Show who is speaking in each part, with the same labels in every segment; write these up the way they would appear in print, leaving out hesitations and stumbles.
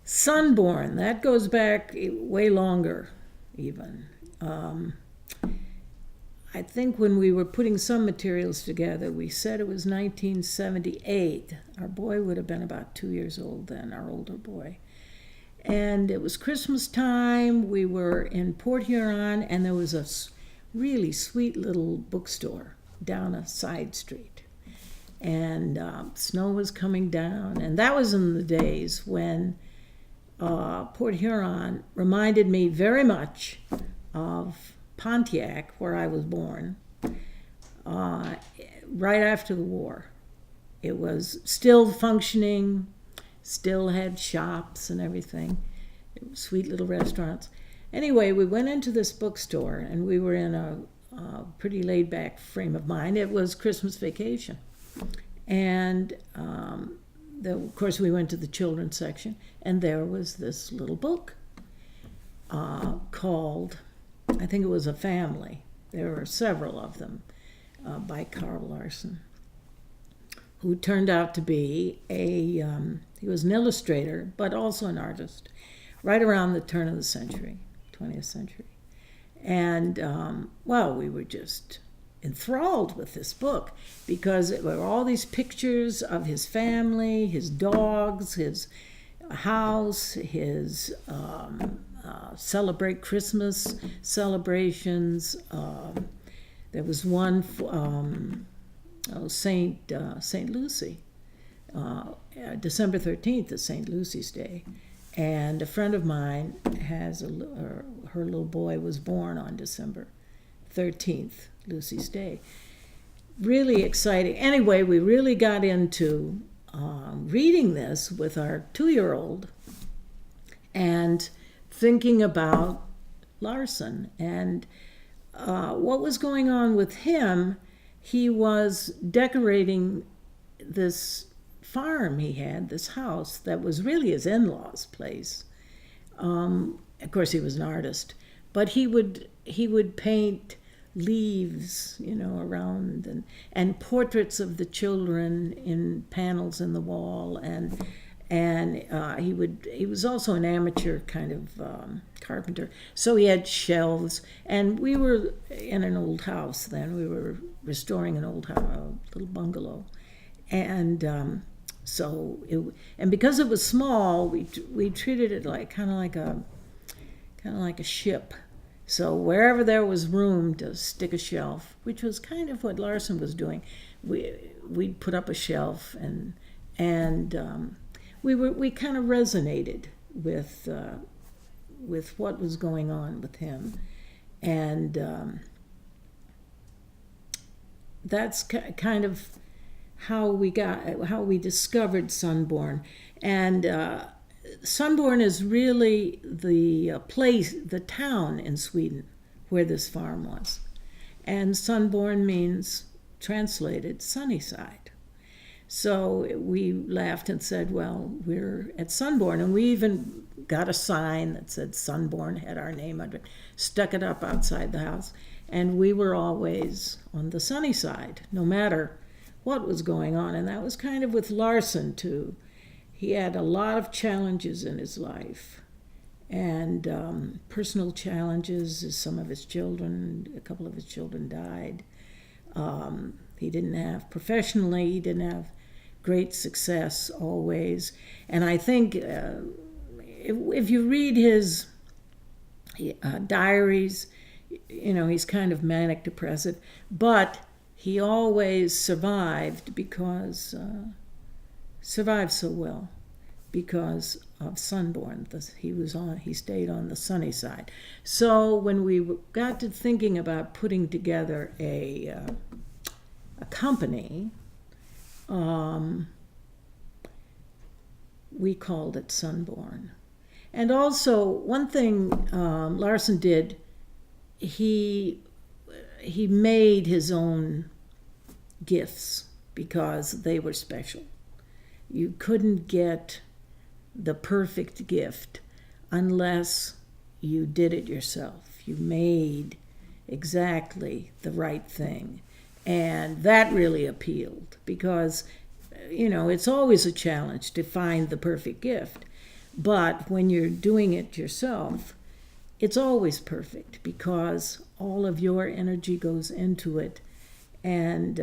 Speaker 1: Sundborn, that goes back way longer, even. Um, I think when we were putting some materials together, we said it was 1978. Our boy would have been about 2 years old then, our older boy. And it was Christmas time. We were in Port Huron, and there was a really sweet little bookstore down a side street. And snow was coming down, and that was in the days when Port Huron reminded me very much of Pontiac, where I was born, right after the war. It was still functioning, still had shops and everything, sweet little restaurants. Anyway, we went into this bookstore, and we were in a pretty laid-back frame of mind. It was Christmas vacation. And of course, we went to the children's section, and there was this little book called, I think it was A Family. There were several of them by Carl Larson, who turned out to be he was an illustrator, but also an artist, right around the turn of the century, 20th century. And, we were just enthralled with this book because there were all these pictures of his family, his dogs, his house, his celebrate Christmas celebrations. There was one Saint Lucy, December 13th is Saint Lucy's Day, and a friend of mine has her little boy was born on December 13th, Lucy's Day. Really exciting. Anyway, we really got into reading this with our 2-year-old and thinking about Larson and what was going on with him. He was decorating this farm he had, this house that was really his in-laws' place. Of course, he was an artist, but he would paint leaves, around and portraits of the children in panels in the wall, and he was also an amateur kind of carpenter. So he had shelves, and we were in an old house then. We were restoring an old house, a little bungalow, and because it was small, we treated it like kind of like a ship. So wherever there was room to stick a shelf, which was kind of what Larson was doing, we'd put up a shelf, and we kind of resonated with what was going on with him, and that's kind of how we discovered Sundborn. And Sundborn is really the place, the town in Sweden where this farm was. And Sundborn means, translated, sunny side. So we laughed and said, well, we're at Sundborn. And we even got a sign that said Sundborn, had our name under it, stuck it up outside the house. And we were always on the sunny side, no matter what was going on. And that was kind of with Larson, too. He had a lot of challenges in his life, and personal challenges. Some of his children, a couple of his children died. He didn't have great success always. And I think if you read his diaries, he's kind of manic depressive, but he always survived so well because of Sundborn. He stayed on the sunny side. So when we got to thinking about putting together a company, we called it Sundborn. And also, one thing Larson did, he made his own gifts because they were special. You couldn't get the perfect gift unless you did it yourself. You made exactly the right thing. And that really appealed because, it's always a challenge to find the perfect gift. But when you're doing it yourself, it's always perfect because all of your energy goes into it. And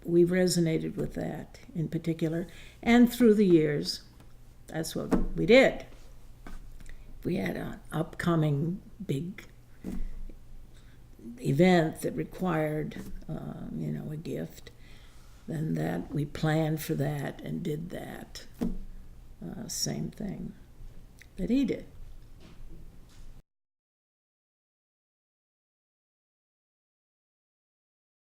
Speaker 1: we resonated with that in particular. And through the years, that's what we did. We had an upcoming big event that required, a gift. Then that we planned for that and did that. Same thing that he did.